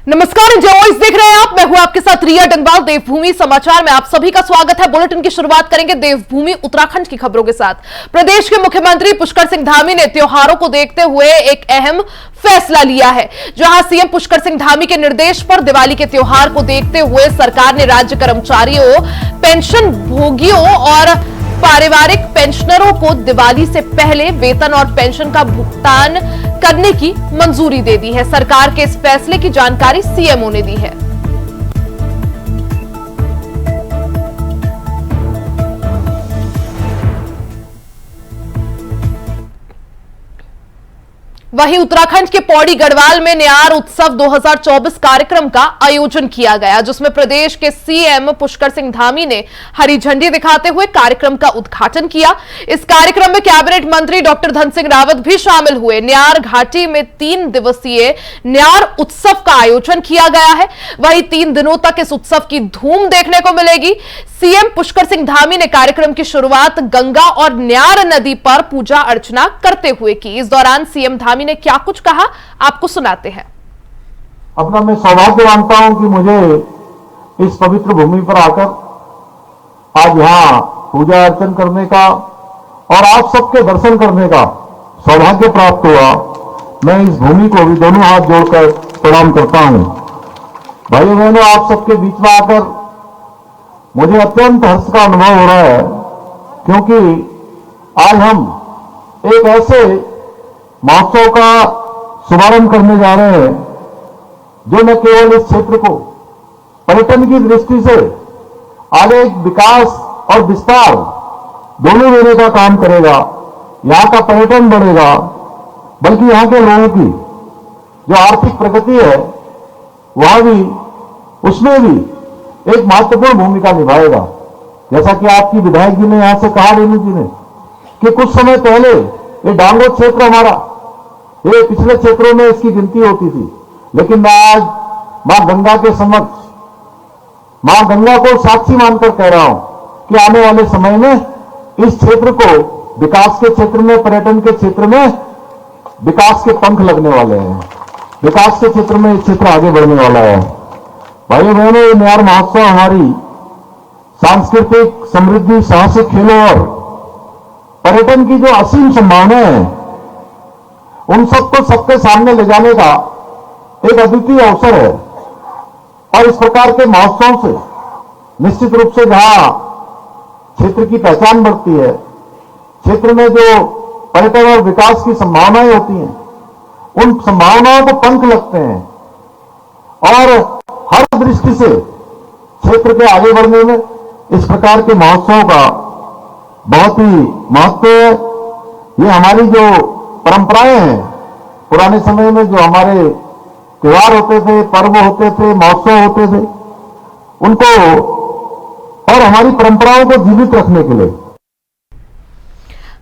नमस्कार, India voice देख रहे हैं आप। मैं हूं आपके साथ रिया डंगवाल। देवभूमि समाचार में आप सभी का स्वागत है। बुलेटिन की शुरुआत करेंगे देवभूमि उत्तराखंड की खबरों के साथ। प्रदेश के मुख्यमंत्री पुष्कर सिंह धामी ने त्योहारों को देखते हुए एक अहम फैसला लिया है। जहां सीएम पुष्कर सिंह धामी के निर्देश पर दिवाली के त्योहार को देखते हुए सरकार ने राज्य कर्मचारियों, पेंशन भोगियों और पारिवारिक पेंशनरों को दिवाली से पहले वेतन और पेंशन का भुगतान करने की मंजूरी दे दी है। सरकार के इस फैसले की जानकारी सीएमओ ने दी है। वहीं उत्तराखंड के पौड़ी गढ़वाल में न्यार उत्सव 2024 कार्यक्रम का आयोजन किया गया, जिसमें प्रदेश के सीएम पुष्कर सिंह धामी ने हरी झंडी दिखाते हुए कार्यक्रम का उद्घाटन किया। इस कार्यक्रम में कैबिनेट मंत्री डॉक्टर धन सिंह रावत भी शामिल हुए। न्यार घाटी में 3 दिवसीय न्यार उत्सव का आयोजन किया गया है। वहीं 3 दिनों तक इस उत्सव की धूम देखने को मिलेगी। सीएम पुष्कर सिंह धामी ने कार्यक्रम की शुरुआत गंगा और न्यार नदी पर पूजा अर्चना करते हुए की। इस दौरान सीएम धामी ने क्या कुछ कहा, आपको सुनाते हैं। अपना मैं सौभाग्य मानता हूं कि मुझे इस पवित्र भूमि पर आकर आज यहाँ पूजा अर्चन करने का और आप सबके दर्शन करने का सौभाग्य प्राप्त हुआ। मैं इस भूमि को भी दोनों हाथ जोड़कर प्रणाम करता हूं। भाइयों बहनों, आप सबके बीच में आकर मुझे अत्यंत हर्ष का अनुभव हो रहा है, क्योंकि आज हम एक ऐसे महोत्सव का शुभारंभ करने जा रहे हैं जो न केवल इस क्षेत्र को पर्यटन की दृष्टि से आगे विकास और विस्तार दोनों देने का काम करेगा, यहाँ का पर्यटन बढ़ेगा, बल्कि यहाँ के लोगों की जो आर्थिक प्रगति है वह भी, उसमें भी एक महत्वपूर्ण भूमिका निभाएगा। जैसा कि आपकी विधायक जी ने यहां से कहा, रेणु जी ने, कि कुछ समय पहले ये डांगोर क्षेत्र हमारा, ये पिछले क्षेत्रों में इसकी गिनती होती थी, लेकिन मैं आज मां गंगा के समक्ष, मां गंगा को साक्षी मानकर कह रहा हूं कि आने वाले समय में इस क्षेत्र को विकास के क्षेत्र में, पर्यटन के क्षेत्र में विकास के पंख लगने वाले हैं। विकास के क्षेत्र में ये क्षेत्र आगे बढ़ने वाला है। भाइयों बहनों, ये न्यार महोत्सव हमारी सांस्कृतिक समृद्धि, साहसिक खेलों और पर्यटन की जो असीम संभावनाएं हैं, उन सबको सबके सामने ले जाने का एक अद्वितीय अवसर है। और इस प्रकार के महोत्सव से निश्चित रूप से जहां क्षेत्र की पहचान बढ़ती है, क्षेत्र में जो पर्यटन और विकास की संभावनाएं होती हैं, उन संभावनाओं को पंख लगते हैं और हर दृष्टि से क्षेत्र के आगे बढ़ने में इस प्रकार के महोत्सव का बहुत ही महत्व है। ये हमारी जो परंपराएं हैं, पुराने समय में जो हमारे त्योहार होते थे, पर्व होते थे, महोत्सव होते थे, उनको और हमारी परंपराओं को जीवित रखने के लिए।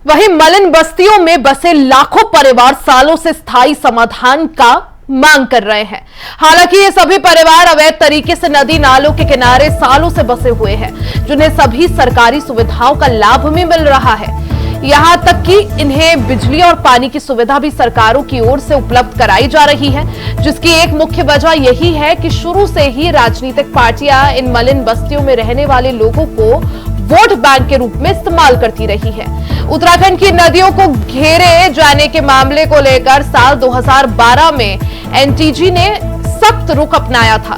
वहीं मलिन बस्तियों में बसे लाखों परिवार सालों से स्थायी समाधान का मांग कर रहे हैं। हालांकि ये सभी परिवार अवैध तरीके से नदी नालों के किनारे सालों से बसे हुए हैं, जिन्हें सभी सरकारी सुविधाओं का लाभ भी मिल रहा है। यहां तक कि इन्हें बिजली और पानी की सुविधा भी सरकारों की ओर से उपलब्ध कराई जा रही है, जिसकी एक मुख्य वजह यही है कि शुरू से ही राजनीतिक पार्टियां इन मलिन बस्तियों में रहने वाले लोगों को वोट बैंक के रूप में इस्तेमाल करती रही है। उत्तराखंड की नदियों को घेरे जाने के मामले को लेकर साल 2012 में एनटीजी ने सख्त रुख अपनाया था।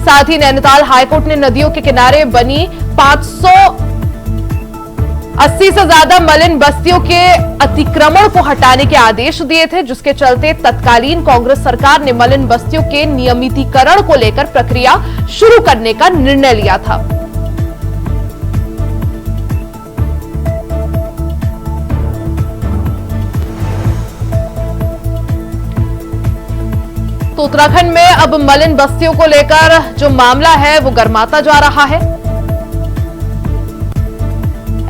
साथ ही नैनीताल हाईकोर्ट ने नदियों के किनारे बनी 580 से ज्यादा मलिन बस्तियों के अतिक्रमण को हटाने के आदेश दिए थे, जिसके चलते तत्कालीन कांग्रेस सरकार ने मलिन बस्तियों के नियमितीकरण को लेकर प्रक्रिया शुरू करने का निर्णय लिया था। तो उत्तराखंड में अब मलिन बस्तियों को लेकर जो मामला है वो गर्माता जा रहा है।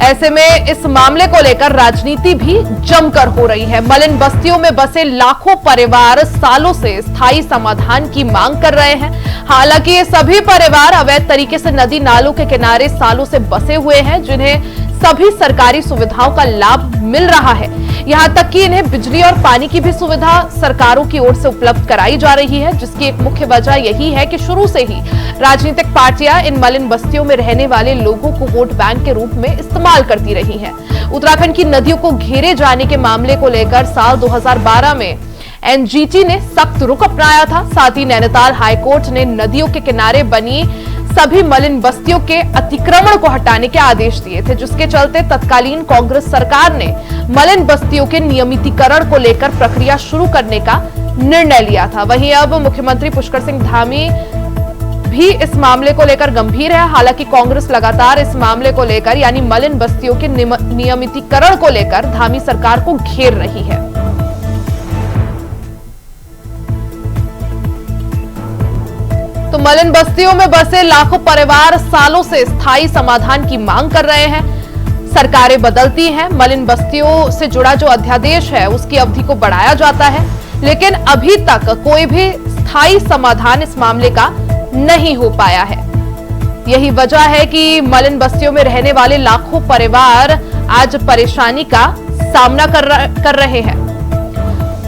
ऐसे में इस मामले को लेकर राजनीति भी जमकर हो रही है। मलिन बस्तियों में बसे लाखों परिवार सालों से स्थायी समाधान की मांग कर रहे हैं। हालांकि ये सभी परिवार अवैध तरीके से नदी नालों के किनारे सालों से बसे हुए हैं, जिन्हें सभी सरकारी सुविधाओं का लाभ मिल रहा है। यहां तक कि इन्हें बिजली और पानी की भी सुविधा सरकारों की ओर से उपलब्ध कराई जा रही है, जिसकी एक मुख्य वजह यही है कि शुरू से ही राजनीतिक पार्टियां इन मलिन बस्तियों में रहने वाले लोगों को वोट बैंक के रूप में इस्तेमाल करती रही हैं। उत्तराखंड की नदियों को घेरे जाने के मामले को लेकर साल 2012 में एनजीटी ने सख्त रुख अपनाया था। साथ ही नैनीताल हाईकोर्ट ने नदियों के किनारे बनी सभी मलिन बस्तियों के अतिक्रमण को हटाने के आदेश दिए थे, जिसके चलते तत्कालीन कांग्रेस सरकार ने मलिन बस्तियों के नियमितीकरण को लेकर प्रक्रिया शुरू करने का निर्णय लिया था। वहीं अब मुख्यमंत्री पुष्कर सिंह धामी भी इस मामले को लेकर गंभीर है। हालांकि कांग्रेस लगातार इस मामले को लेकर यानी मलिन बस्तियों के नियमितीकरण को लेकर धामी सरकार को घेर रही है। तो मलिन बस्तियों में बसे लाखों परिवार सालों से स्थायी समाधान की मांग कर रहे हैं। सरकारें बदलती हैं, मलिन बस्तियों से जुड़ा जो अध्यादेश है उसकी अवधि को बढ़ाया जाता है, लेकिन अभी तक कोई भी स्थायी समाधान इस मामले का नहीं हो पाया है। यही वजह है कि मलिन बस्तियों में रहने वाले लाखों परिवार आज परेशानी का सामना कर रहे हैं।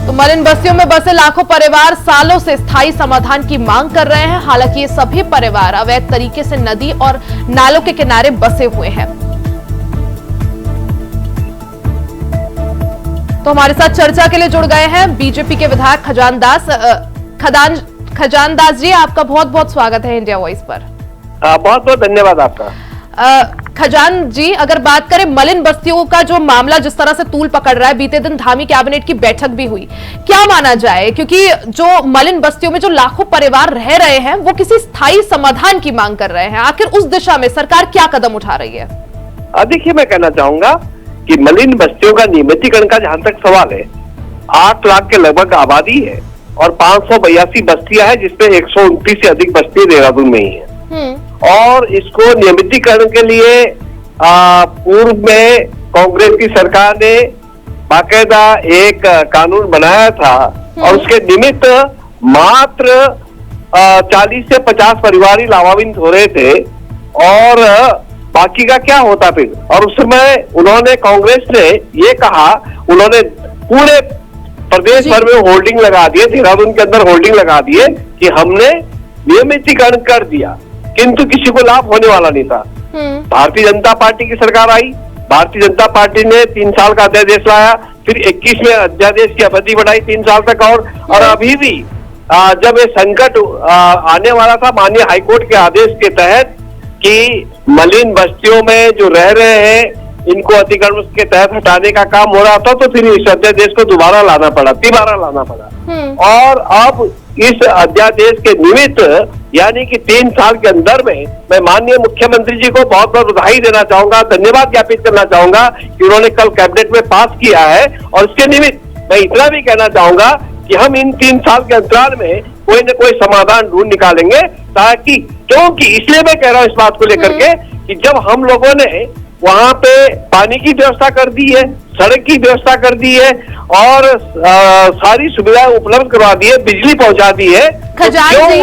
तो मलिन बस्तियों में बसे लाखों परिवार सालों से स्थायी समाधान की मांग कर रहे हैं। हालांकि ये सभी परिवार अवैध तरीके से नदी और नालों के किनारे बसे हुए हैं। तो हमारे साथ चर्चा के लिए जुड़ गए हैं बीजेपी के विधायक खजान दास जी। आपका बहुत बहुत स्वागत है इंडिया वॉइस पर। बहुत बहुत धन्यवाद आपका। खजान जी, अगर बात करें मलिन बस्तियों का जो मामला जिस तरह से तूल पकड़ रहा है, बीते दिन धामी कैबिनेट की बैठक भी हुई, क्या माना जाए? क्योंकि जो मलिन बस्तियों में जो लाखों परिवार रह रहे हैं वो किसी स्थायी समाधान की मांग कर रहे हैं। आखिर उस दिशा में सरकार क्या कदम उठा रही है? देखिए, मैं कहना चाहूंगा कि मलिन बस्तियों का नियमितीकरण का जहां तक सवाल है, 8 लाख के लगभग आबादी है और 582 बस्तियां हैं, जिसमें 129 से अधिक बस्ती देहरादून में ही है। और इसको नियमितीकरण के लिए पूर्व में कांग्रेस की सरकार ने बाकायदा एक कानून बनाया था और उसके निमित्त मात्र 40 से 50 परिवार ही लाभान्वित हो रहे थे और बाकी का क्या होता फिर। और उस समय उन्होंने, कांग्रेस ने ये कहा, उन्होंने पूरे प्रदेश भर में होर्डिंग लगा दिए, देहरादून के अंदर होर्डिंग लगा दिए कि हमने नियमितीकरण कर दिया, किंतु किसी को लाभ होने वाला नहीं था। भारतीय जनता पार्टी की सरकार आई, भारतीय जनता पार्टी ने 3 साल का अध्यादेश लाया, फिर 21 में अध्यादेश की अवधि बढ़ाई 3 साल तक और अभी भी जब ये संकट आने वाला था माननीय हाईकोर्ट के आदेश के तहत कि मलिन बस्तियों में जो रह रहे हैं इनको अतिक्रमण के तहत हटाने का काम हो रहा था, तो फिर इस अध्यादेश को दोबारा लाना पड़ा, 3 लाना पड़ा। और अब इस अध्यादेश के निमित्त यानी कि 3 साल के अंदर में मैं माननीय मुख्यमंत्री जी को बहुत बहुत बधाई देना चाहूंगा, धन्यवाद ज्ञापित करना चाहूंगा कि उन्होंने कल कैबिनेट में पास किया है। और इसके निमित्त मैं इतना भी कहना चाहूंगा कि हम इन 3 साल के अंतराल में कोई न कोई समाधान ढूंढ निकालेंगे, ताकि, क्योंकि इसलिए मैं कह रहा हूं इस बात को लेकर के कि जब हम लोगों ने वहां पे पानी की व्यवस्था कर दी है, सड़क की व्यवस्था कर दी है और सारी सुविधाएं उपलब्ध करवा दी है, बिजली पहुंचा दी है। खजान जी,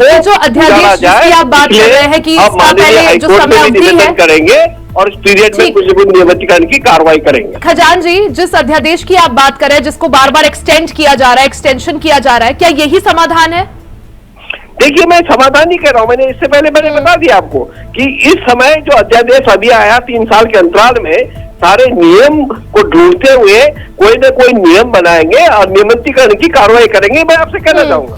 ये जो अध्यादेश की आप बात कर रहे हैं कि इसका पहले जो समय अवधि है करेंगे और इस पीरियड में कुछ नियमितीकरण की कार्रवाई करेंगे। खजान जी, जिस अध्यादेश की आप बात कर रहे हैं, जिसको बार बार एक्सटेंड किया जा रहा है, एक्सटेंशन किया जा रहा है, क्या यही समाधान है? देखिए, मैं समाधान नहीं कह रहा हूं, मैंने इससे पहले बता दिया आपको कि इस समय जो अध्यादेश अभी आया 3 साल के अंतराल में सारे नियम को ढूंढते हुए कोई न कोई नियम बनाएंगे और नियमितीकरण की कार्रवाई करेंगे। मैं आपसे कहना चाहूंगा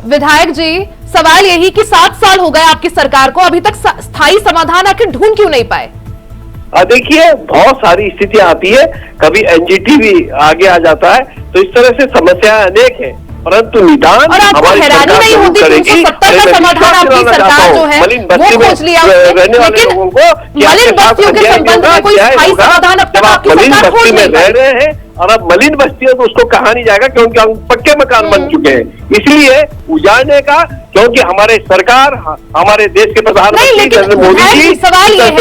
विधायक जी, सवाल यही कि 7 साल हो गए आपकी सरकार को, अभी तक स्थायी समाधान आखिर ढूंढ क्यों नहीं पाए? देखिए, बहुत सारी स्थितियां आती है, कभी एनजीटी भी आगे आ जाता है, तो इस तरह से समस्याएं अनेक है, परंतु निदान और आपको हैरानी नहीं होती कि 370 का समाधान आपकी सरकार जो है वो खोज लिया, लेकिन मलिन बस्तियों के संबंध में कोई स्थायी समाधान अब तक आपकी सरकार खोज नहीं रह रहे हैं। और अब मलिन बस्तियों तो उसको कहा नहीं जाएगा क्योंकि हम पक्के मकान बन चुके हैं, इसलिए उजाड़ने का, क्योंकि हमारे सरकार, हमारे देश के प्रधानमंत्री नरेंद्र मोदी जी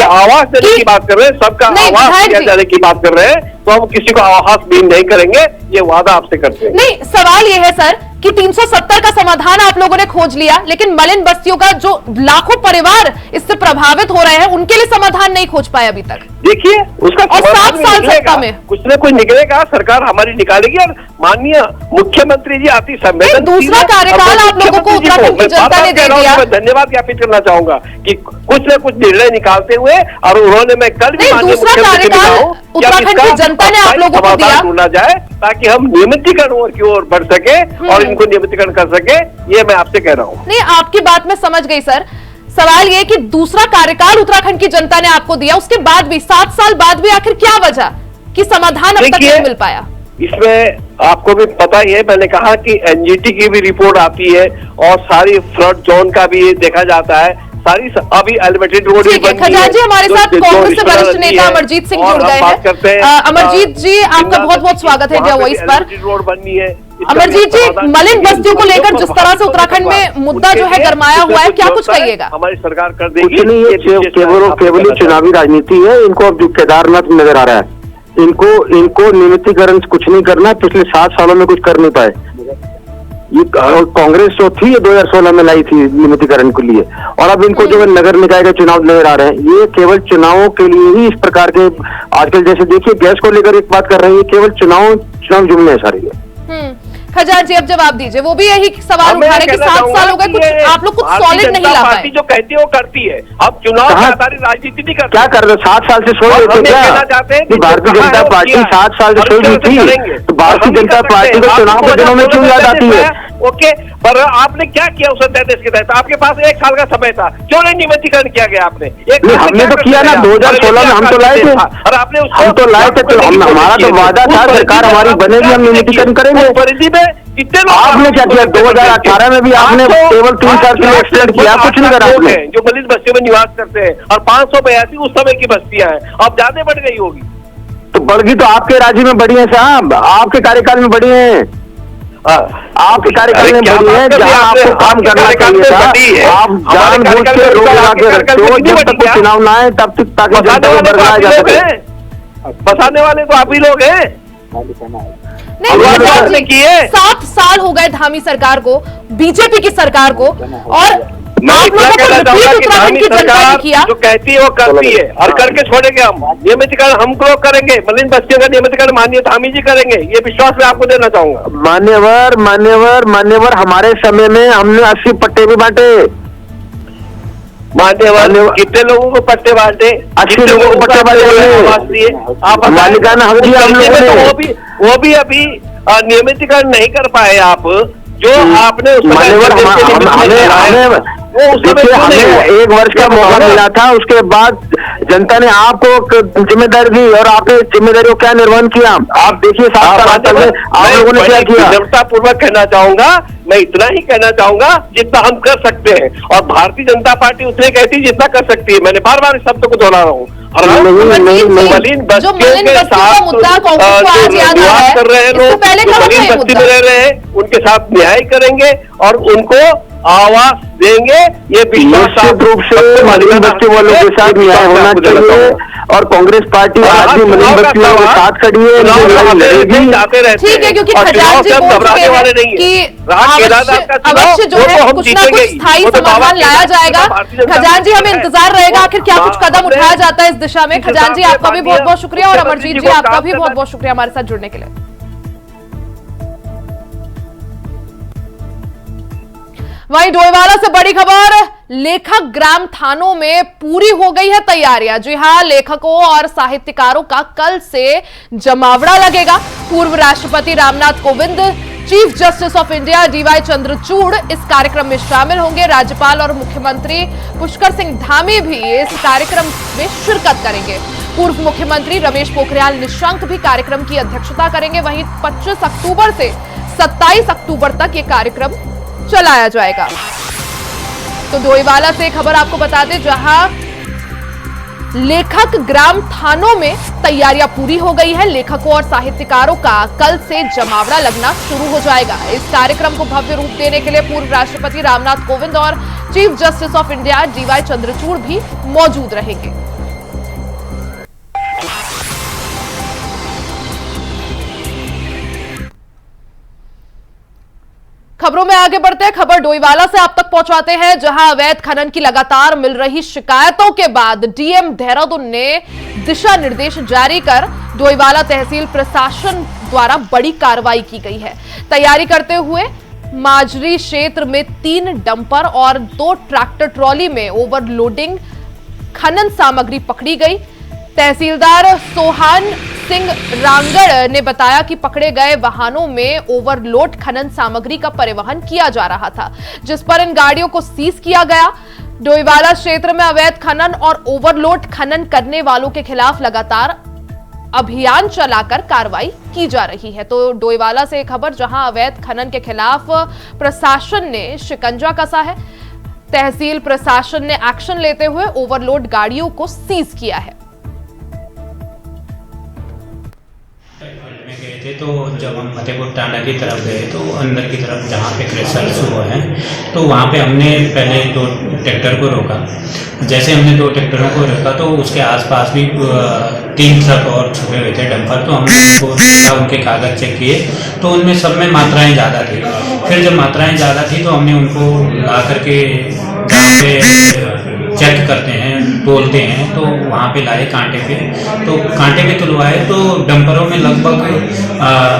आवास देने की बात कर रहे हैं, सबका आवास दिया जाने की बात कर रहे हैं, तो हम किसी को आवास भी नहीं करेंगे, ये वादा आपसे करते हैं। नहीं, सवाल ये है सर कि 370 का समाधान आप लोगों ने खोज लिया, लेकिन मलिन बस्तियों का जो लाखों परिवार इससे प्रभावित हो रहे हैं उनके लिए समाधान नहीं खोज पाए अभी तक। देखिए उसका और 7 साल सत्ता में कुछ न कुछ निकलेगा, सरकार हमारी निकालेगी। और माननीय मुख्यमंत्री जी अति संवेदनशील, दूसरा कार्यकाल आप लोगों को उत्तराखंड की जनता ने दे दिया। मैं धन्यवाद ज्ञापित करना चाहूंगा कि कुछ न कुछ निर्णय निकालते हुए, और उन्होंने, मैं कल भी दूसरा कार्यकाल उत्तराखंड की जनता ने आप लोगों को दिया, ढूंढा जाए ताकि हम नियमितीकरण की ओर बढ़ सके और इनको नियमितीकरण कर सके। ये मैं आपसे कह रहा हूँ। नहीं, आपकी बात मैं समझ गई सर। सवाल ये कि दूसरा कार्यकाल उत्तराखंड की जनता ने आपको दिया, उसके बाद भी 7 साल बाद भी आखिर क्या वजह कि समाधान अब तक नहीं मिल पाया? इसमें आपको भी पता ही है, मैंने कहा कि एनजीटी की भी रिपोर्ट आती है और सारी फ्लड जोन का भी देखा जाता है। सारी अभी एलिवेटेड रोड ठीक है। खजान जी हमारे साथ कांग्रेस से वरिष्ठ नेता अमरजीत सिंह जुड़ गए हैं। अमरजीत जी आपका बहुत बहुत स्वागत है इंडिया वॉइस पर। रोड बननी है। अमरजीत जी, मलिन बस्तियों को लेकर जिस तरह से उत्तराखंड में मुद्दा जो है गरमाया हुआ है, क्या कुछ कहिएगा? हमारी सरकार कर देगी। कुछ नहीं, ये केवल चुनावी राजनीति है। इनको अब जो केदारनाथ नजर आ रहा है, इनको नियमितीकरण कुछ नहीं करना। पिछले 7 सालों में कुछ कर नहीं पाए। ये कांग्रेस जो थी 2016 में लाई थी नियमितीकरण के लिए, और अब इनको जो नगर निकाय के चुनाव नजर आ रहे हैं, ये केवल चुनावों के लिए ही इस प्रकार के आजकल जैसे देखिए गैस को लेकर एक बात कर रहे हैं, केवल चुनाव जुमले है सारे। खजान जी अब जवाब दीजिए। वो भी यही सवाल उठा रहे कि 7 साल हो गए, कुछ आप लोग कुछ सॉलिड नहीं ला पाए। जो कहती है वो करती है। अब चुनाव की आधारित राजनीति नहीं करती। क्या कर रहे? 7 साल से सोच रहे थे क्या? भारतीय जनता पार्टी 7 साल से सोच रही थी, तो भारतीय जनता पार्टी को चुनाव के दिनों में क्यों याद आती है? ओके, पर आपने क्या किया उस 33 के तहत? आपके पास 1 साल का समय था, क्यों नहीं नियमितीकरण किया गया आपने? हमने तो किया ना 2016 में, हम तो लाए थे। और आपने हम तो लाए थे, तो हमारा तो वादा था सरकार हमारी बनेगी, हम नियमितीकरण करेंगे। परिधि में कितने लोग आपने क्या किया? 2018 में भी आपने केवल 3 साल के लिए एक्सटेंड किया, कुछ नहीं करा आपने। जो मलिन बस्तियों में निवास करते हैं, और 582 उस समय की बस्तियां हैं, अब ज्यादा बढ़ गई होगी। तो बढ़ गई तो आपके राज्य में बढ़ी है साहब, आपके कार्यकाल में बढ़ी है, आपके कार्यकाल में बढ़ी है। जहाँ आपको काम करना चाहिए था, आप जानबूझ के रोक लगा के रखते हो। जब तक कोई चुनाव ना आए तब तक ताकि जनता को बरगलाया जा सके। बसाने वाले तो आप ही लोग हैं। नहीं, किए 7 साल हो गए धामी सरकार को, बीजेपी की सरकार को, और आप लोगों को उत्तराखंड की जनता ने किया। जो कहती है वो करती है, और करके छोड़ेंगे हम। नियमितीकरण हम लोग करेंगे, मलिन बस्तियों का नियमितीकरण माननीय धामी जी करेंगे, ये विश्वास मैं आपको देना चाहूंगा। मान्यवर हमारे समय में हमने 80 पट्टे भी बांटे। मान्यवर कितने लोगों को पट्टे बांटे? 80 लोगों को पट्टे बांटे। आप मालिकाना हक दिया हम लोगों ने। वो भी अभी नियमितीकरण नहीं कर पाए आप, जो आपने हमें 1 वर्ष का मौका मिला था। उसके बाद जनता ने आपको जिम्मेदारी दी, और आपने जिम्मेदारी को क्या निर्वहन किया? आप देखिए 7 साल में आप लोगों ने क्या किया। जनता पूर्वक कहना चाहूंगा, मैं इतना ही कहना चाहूंगा जितना हम कर सकते हैं, और भारतीय जनता पार्टी उतने कहती है जितना कर सकती है। मैंने बार बार इस शब्द को दोहरा रहा हूँ। मलिन बस्तियों का मुद्दा कांग्रेस को आज याद आ रहा है, कर रहे हैं लोग, मलिन बस्ती में रह रहे हैं, उनके साथ न्याय करेंगे और उनको आवास देंगे। ये निश्चित रूप से मलिन बस्ती वालों के साथ न्याय होना चाहिए, और कांग्रेस पार्टी आज भी मलिन बस्ती वालों के साथ खड़ी है। ठीक है, क्योंकि खजान जी बोल रहे हैं कि अवश्य जो है कुछ ना कुछ स्थायी समाधान लाया जाएगा। खजान जी हमें इंतजार रहेगा आखिर क्या कुछ कदम उठाया जाता है इस दिशा में। खजान जी आपका भी बहुत बहुत शुक्रिया, और अमरजीत जी आपका भी बहुत बहुत शुक्रिया हमारे साथ जुड़ने के लिए। वहीं डोईवाला से बड़ी खबर, लेखक ग्राम थानों में पूरी हो गई है तैयारियां। जी हां, लेखकों और साहित्यकारों का कल से जमावड़ा लगेगा। पूर्व राष्ट्रपति Ramnath Kovind, chief justice of India DY Chandrachud इस कार्यक्रम में शामिल होंगे। राज्यपाल और मुख्यमंत्री पुष्कर सिंह धामी भी इस कार्यक्रम में शिरकत करेंगे। पूर्व मुख्यमंत्री रमेश पोखरियाल निशंक भी कार्यक्रम की अध्यक्षता करेंगे। वहीं 25 अक्टूबर से 27 अक्टूबर तक यह कार्यक्रम चलाया जाएगा। तो डोईवाला से खबर आपको बता दें, जहां लेखक ग्राम थानों में तैयारियां पूरी हो गई है। लेखकों और साहित्यकारों का कल से जमावड़ा लगना शुरू हो जाएगा। इस कार्यक्रम को भव्य रूप देने के लिए पूर्व राष्ट्रपति रामनाथ कोविंद और chief justice of India DY Chandrachud भी मौजूद रहेंगे। खबरों में आगे बढ़ते हैं। खबर डोईवाला से आप तक पहुंचाते हैं, जहां अवैध खनन की लगातार मिल रही शिकायतों के बाद डीएम देहरादून ने दिशा निर्देश जारी कर डोईवाला तहसील प्रशासन द्वारा बड़ी कार्रवाई की गई है। तैयारी करते हुए माजरी क्षेत्र में 3 डंपर और 2 ट्रैक्टर ट्रॉली में ओवरलोडिंग खनन सामग्री पकड़ी गई। तहसीलदार सोहान सिंह रांगड़ ने बताया कि पकड़े गए वाहनों में ओवरलोड खनन सामग्री का परिवहन किया जा रहा था, जिस पर इन गाड़ियों को सीज किया गया। डोईवाला क्षेत्र में अवैध खनन और ओवरलोड खनन करने वालों के खिलाफ लगातार अभियान चलाकर कार्रवाई की जा रही है। तो डोईवाला से एक खबर, जहां अवैध खनन के खिलाफ प्रशासन ने शिकंजा कसा है। तहसील प्रशासन ने एक्शन लेते हुए ओवरलोड गाड़ियों को सीज किया है। में गए थे, तो जब हम फतेहपुर टांडा की तरफ गए तो अंदर की तरफ जहाँ पे क्रैशर्स हुए हैं, तो वहाँ पे हमने पहले 2 ट्रैक्टर को रोका। जैसे हमने 2 ट्रैक्टरों को रोका तो उसके आसपास भी 3 ट्रक और छुपे हुए थे डंपर। तो हमने उनके कागज चेक किए तो उनमें सब में मात्राएं ज़्यादा थी। फिर जब मात्राएं ज़्यादा थी तो हमने उनको ला करके जहाँ पे चेक करते हैं, तोलते हैं, तो वहाँ पे लाए कांटे पे। तो कांटे पे तुलवाए तो डंपरों में लगभग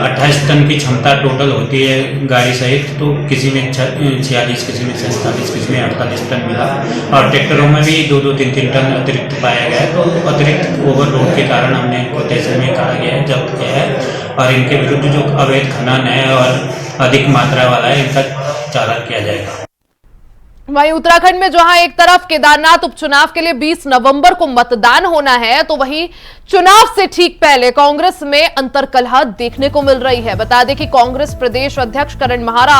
28 टन की क्षमता टोटल होती है गाड़ी सहित। तो किसी में 46, किसी में 47, किसी में 48 टन मिला। और ट्रैक्टरों में भी 2-2, 3-3 टन अतिरिक्त पाया गया है। तो अतिरिक्त ओवरलोड के कारण हमने इनको तहसील में कहा गया है, जब्त किया है। और इनके विरुद्ध जो अवैध खनन है और अधिक मात्रा वाला है, इनका चालान किया जाएगा। वहीं उत्तराखंड में जहां एक तरफ केदारनाथ उपचुनाव के लिए 20 नवंबर को मतदान होना है, तो वहीं चुनाव से ठीक पहले कांग्रेस में अंतर्कलह देखने को मिल रही है। बता दें कि कांग्रेस प्रदेश अध्यक्ष करण महारा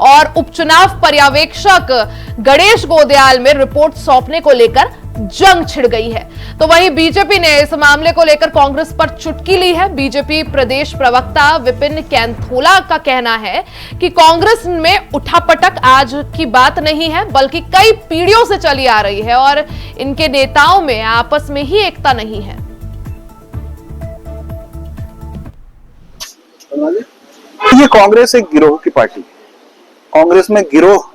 और उपचुनाव पर्यवेक्षक गणेश गोदयाल में रिपोर्ट सौंपने को लेकर जंग छिड़ गई है। तो वहीं बीजेपी ने इस मामले को लेकर कांग्रेस पर चुटकी ली है। बीजेपी प्रदेश प्रवक्ता विपिन कैंथोला का कहना है कि कांग्रेस में उठापटक आज की बात नहीं है, बल्कि कई पीढ़ियों से चली आ रही है और इनके नेताओं में आपस में ही एकता नहीं है। ये कांग्रेस एक गिरोह की पार्टी है। कांग्रेस में गिरोह,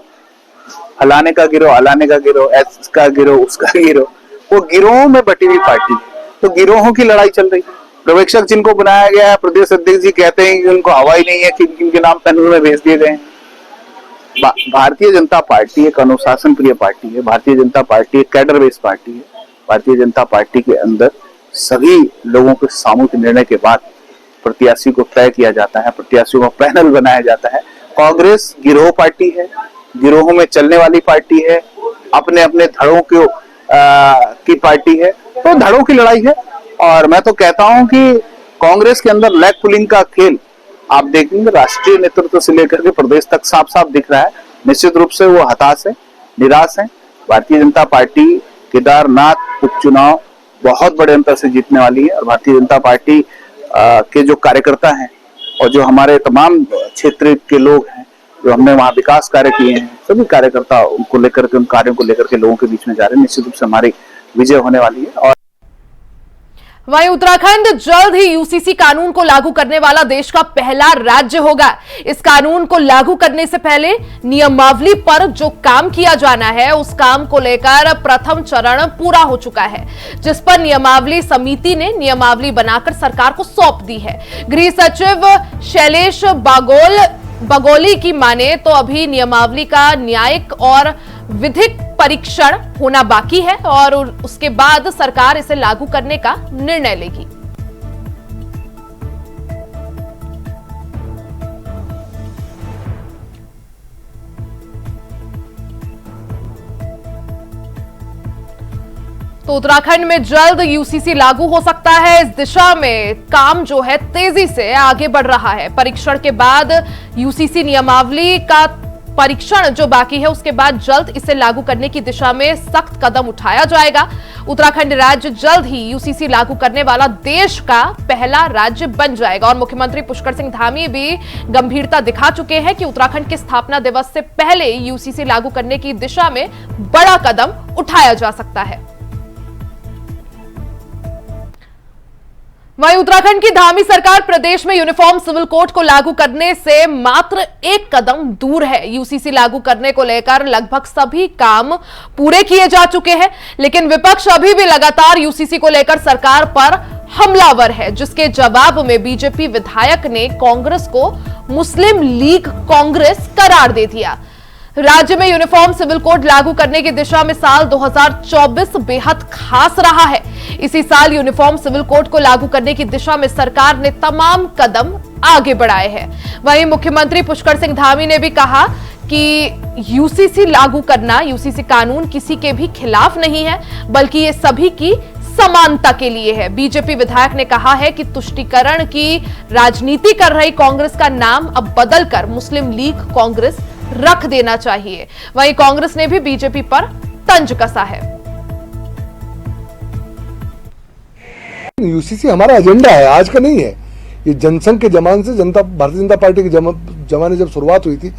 हलाने का गिरोह, हलाने का गिरोह, इसका गिरोह, उसका गिरोह, वो गिरोहों में बटी हुई पार्टी है। तो गिरोहों की लड़ाई चल रही है। पर्यवेक्षक जिनको बनाया गया है, प्रदेश अध्यक्ष जी कहते हैं कि उनको हवा ही नहीं है कि इनके नाम पैनल में भेज दिए गए। भारतीय जनता पार्टी एक अनुशासन प्रिय पार्टी है। भारतीय जनता पार्टी एक कैडर बेस्ड पार्टी है। भारतीय जनता पार्टी के अंदर सभी लोगों के सामूहिक निर्णय के बाद प्रत्याशी को तय किया जाता है, प्रत्याशियों का पैनल बनाया जाता है। कांग्रेस गिरोह पार्टी है, गिरोहों में चलने वाली पार्टी है, अपने अपने धड़ों की पार्टी है। तो धड़ों की लड़ाई है। और मैं तो कहता हूं कि कांग्रेस के अंदर लेग पुलिंग का खेल आप देखेंगे राष्ट्रीय नेतृत्व से लेकर के प्रदेश तक साफ साफ दिख रहा है। निश्चित रूप से वो हताश है, निराश है। भारतीय जनता पार्टी केदारनाथ उपचुनाव बहुत बड़े अंतर से जीतने वाली है। और भारतीय जनता पार्टी के जो कार्यकर्ता हैं और जो हमारे तमाम क्षेत्र के लोग हैं, जो हमने वहाँ विकास कार्य किए हैं, सभी कार्यकर्ता उनको लेकर के, उन कार्यों को लेकर के लोगों के बीच में जा रहे हैं। निश्चित रूप से हमारी विजय होने वाली है। और वहीं उत्तराखंड जल्द ही यूसीसी कानून को लागू करने वाला देश का पहला राज्य होगा। इस कानून को लागू करने से पहले नियमावली पर जो काम किया जाना है, उस काम को लेकर प्रथम चरण पूरा हो चुका है, जिस पर नियमावली समिति ने नियमावली बनाकर सरकार को सौंप दी है। गृह सचिव शैलेश बगोली की माने तो अभी नियमावली का न्यायिक और विधिक परीक्षण होना बाकी है और उसके बाद सरकार इसे लागू करने का निर्णय लेगी। तो उत्तराखंड में जल्द यूसीसी लागू हो सकता है। इस दिशा में काम जो है तेजी से आगे बढ़ रहा है। परीक्षण के बाद यूसीसी नियमावली का परीक्षण जो बाकी है, उसके बाद जल्द इसे लागू करने की दिशा में सख्त कदम उठाया जाएगा। उत्तराखंड राज्य जल्द ही यूसीसी लागू करने वाला देश का पहला राज्य बन जाएगा। और मुख्यमंत्री पुष्कर सिंह धामी भी गंभीरता दिखा चुके हैं कि उत्तराखंड के स्थापना दिवस से पहले यूसीसी लागू करने की दिशा में बड़ा कदम उठाया जा सकता है। वहीं उत्तराखंड की धामी सरकार प्रदेश में यूनिफॉर्म सिविल कोड को लागू करने से मात्र एक कदम दूर है। यूसीसी लागू करने को लेकर लगभग सभी काम पूरे किए जा चुके हैं, लेकिन विपक्ष अभी भी लगातार यूसीसी को लेकर सरकार पर हमलावर है, जिसके जवाब में बीजेपी विधायक ने कांग्रेस को मुस्लिम लीग कांग्रेस करार दे दिया। राज्य में यूनिफॉर्म सिविल कोड लागू करने की दिशा में साल 2024 बेहद खास रहा है। इसी साल यूनिफॉर्म सिविल कोड को लागू करने की दिशा में सरकार ने तमाम कदम आगे बढ़ाए हैं। वहीं मुख्यमंत्री पुष्कर सिंह धामी ने भी कहा कि यूसीसी लागू करना, यूसीसी कानून किसी के भी खिलाफ नहीं है, बल्कि ये सभी की समानता के लिए है। बीजेपी विधायक ने कहा है कि तुष्टीकरण की राजनीति कर रही कांग्रेस का नाम अब बदलकर मुस्लिम लीग कांग्रेस रख देना चाहिए। वहीं कांग्रेस ने भी बीजेपी पर तंज कसा है। यूसीसी हमारा एजेंडा है, आज का नहीं है। ये जनसंघ के जमाने से भारतीय जनता पार्टी के जमाने जब शुरुआत हुई थी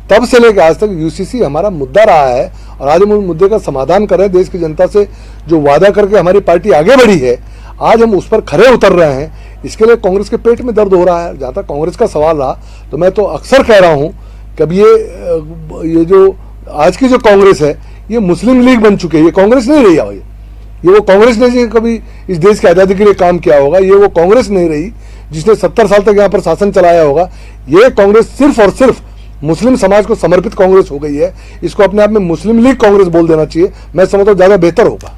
तब से लेकर आज तक यूसीसी हमारा मुद्दा रहा है और आज हम उस मुद्दे का समाधान कर रहे हैं। देश की जनता से जो वादा करके हमारी पार्टी आगे बढ़ी है, आज हम उस पर खरे उतर रहे हैं। इसके लिए कांग्रेस के पेट में दर्द हो रहा है। जहां तक कांग्रेस का सवाल रहा तो मैं तो अक्सर कह रहा हूं कि अब ये जो आज की जो कांग्रेस है ये मुस्लिम लीग बन चुकी है। ये कांग्रेस नहीं रही है। ये वो कांग्रेस ने कभी इस देश की आजादी के लिए काम किया होगा, ये वो कांग्रेस नहीं रही जिसने 70 साल तक यहाँ पर शासन चलाया होगा। ये कांग्रेस सिर्फ और सिर्फ मुस्लिम समाज को समर्पित कांग्रेस हो गई है। इसको अपने आप में मुस्लिम लीग कांग्रेस बोल देना चाहिए, मैं समझता हूं ज्यादा बेहतर होगा।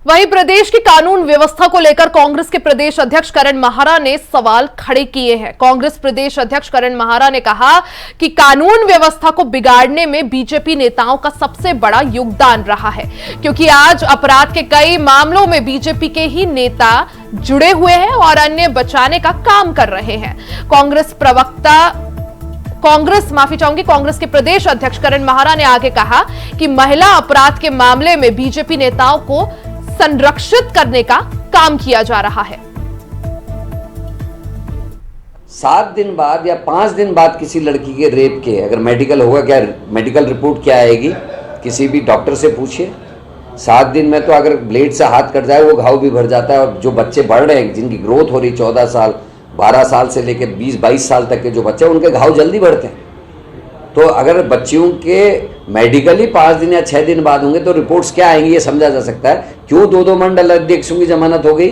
वहीं प्रदेश की कानून व्यवस्था को लेकर कांग्रेस के प्रदेश अध्यक्ष करण महारा ने सवाल खड़े किए हैं। कांग्रेस प्रदेश अध्यक्ष करण महारा ने कहा कि कानून व्यवस्था को बिगाड़ने में बीजेपी नेताओं का सबसे बड़ा योगदान रहा है, क्योंकि आज अपराध के कई मामलों में बीजेपी के ही नेता जुड़े हुए हैं और अन्य बचाने का काम कर रहे हैं। कांग्रेस के प्रदेश अध्यक्ष करण महारा ने आगे कहा कि महिला अपराध के मामले में बीजेपी नेताओं को संरक्षित करने का काम किया जा रहा है। 7 दिन बाद या 5 दिन बाद किसी लड़की के रेप के अगर मेडिकल होगा, क्या मेडिकल रिपोर्ट क्या आएगी, किसी भी डॉक्टर से पूछिए। 7 दिन में तो अगर ब्लेड से हाथ कट जाए वो घाव भी भर जाता है। और जो बच्चे बढ़ रहे हैं, जिनकी ग्रोथ हो रही 14 साल 12 साल से लेकर 20-22 साल तक के जो बच्चे, उनके घाव जल्दी बढ़ते हैं। तो अगर बच्चियों के मेडिकली 5 दिन या 6 दिन बाद होंगे तो रिपोर्ट्स क्या आएंगी ये समझा जा सकता है। क्यों 2 मंडल अध्यक्षों की जमानत हो गई?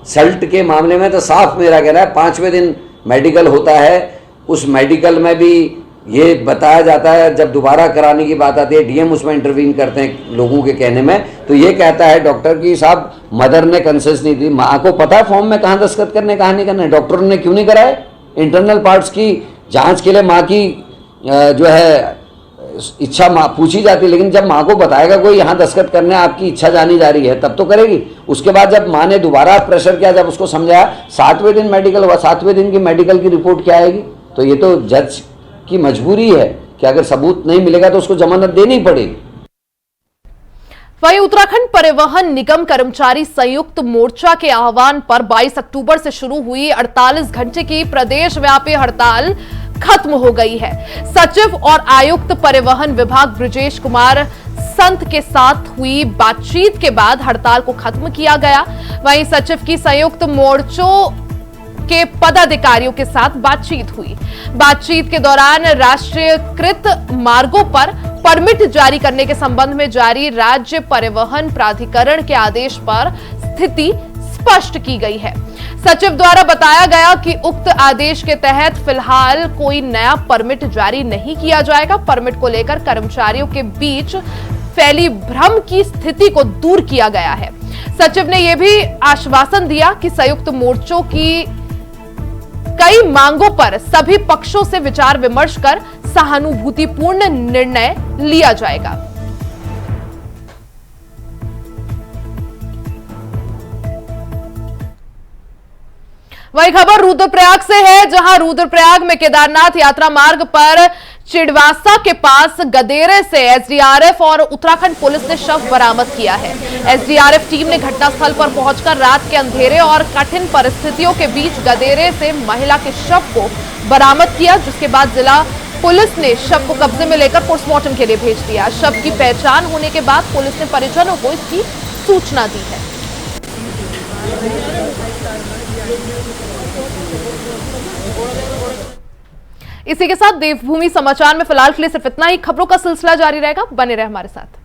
सल्ट के मामले में तो साफ मेरा कहना है 5वें दिन मेडिकल होता है। उस मेडिकल में भी ये बताया जाता है, जब दोबारा कराने की बात आती है डीएम उसमें इंटरवीन करते हैं लोगों के कहने में, तो ये कहता है डॉक्टर की साहब मदर ने कंसेंट नहीं दी। माँ को पता है फॉर्म में कहाँ दस्तखत करने कहाँ नहीं करना है, डॉक्टर ने क्यों नहीं कराए? इंटरनल पार्ट्स की जांच के लिए माँ की जो है इच्छा पूछी जाती है, लेकिन जब माँ को बताएगा कोई यहाँ दस्तखत करने आपकी इच्छा जानी जा रही है तब तो करेगी। उसके बाद जब माँ ने दोबारा प्रेशर किया, जब उसको समझाया, 7वें दिन मेडिकल हुआ, 7वें दिन की मेडिकल की रिपोर्ट क्या आएगी? तो ये तो जज की मजबूरी है कि अगर सबूत नहीं मिलेगा तो उसको जमानत देनी पड़ेगी। वहीं उत्तराखंड परिवहन निगम कर्मचारी संयुक्त मोर्चा के आह्वान पर 22 अक्टूबर से शुरू हुई 48 घंटे की प्रदेशव्यापी हड़ताल खत्म हो गई है। सचिव और आयुक्त परिवहन विभाग ब्रजेश कुमार संत के साथ हुई बातचीत के बाद हड़ताल को खत्म किया गया। वहीं सचिव की संयुक्त मोर्चों के पदाधिकारियों के साथ बातचीत हुई। बातचीत के दौरान राष्ट्रीयकृत मार्गों पर परमिट जारी करने के संबंध में जारी राज्य परिवहन प्राधिकरण के आदेश पर स्थिति स्पष्ट की गई है। सचिव द्वारा बताया गया कि उक्त आदेश के तहत फिलहाल कोई नया परमिट जारी नहीं किया जाएगा। परमिट को लेकर कर्मचारियों के बीच फैली भ्रम की स्थिति को दूर किया गया है। सचिव ने यह भी आश्वासन दिया कि संयुक्त मोर्चों की कई मांगों पर सभी पक्षों से विचार विमर्श कर सहानुभूतिपूर्ण निर्णय लिया जाएगा। वही खबर रुद्रप्रयाग से है, जहां रुद्रप्रयाग में केदारनाथ यात्रा मार्ग पर चिड़वासा के पास गदेरे से एसडीआरएफ और उत्तराखंड पुलिस ने शव बरामद किया है। एसडीआरएफ टीम ने घटनास्थल पर पहुंचकर रात के अंधेरे और कठिन परिस्थितियों के बीच गदेरे से महिला के शव को बरामद किया, जिसके बाद जिला पुलिस ने शव को कब्जे में लेकर पोस्टमार्टम के लिए भेज दिया। शव की पहचान होने के बाद पुलिस ने परिजनों को इसकी सूचना दी है। इसी के साथ देवभूमि समाचार में फिलहाल के लिए सिर्फ इतना ही। खबरों का सिलसिला जारी रहेगा, बने रहे हमारे साथ।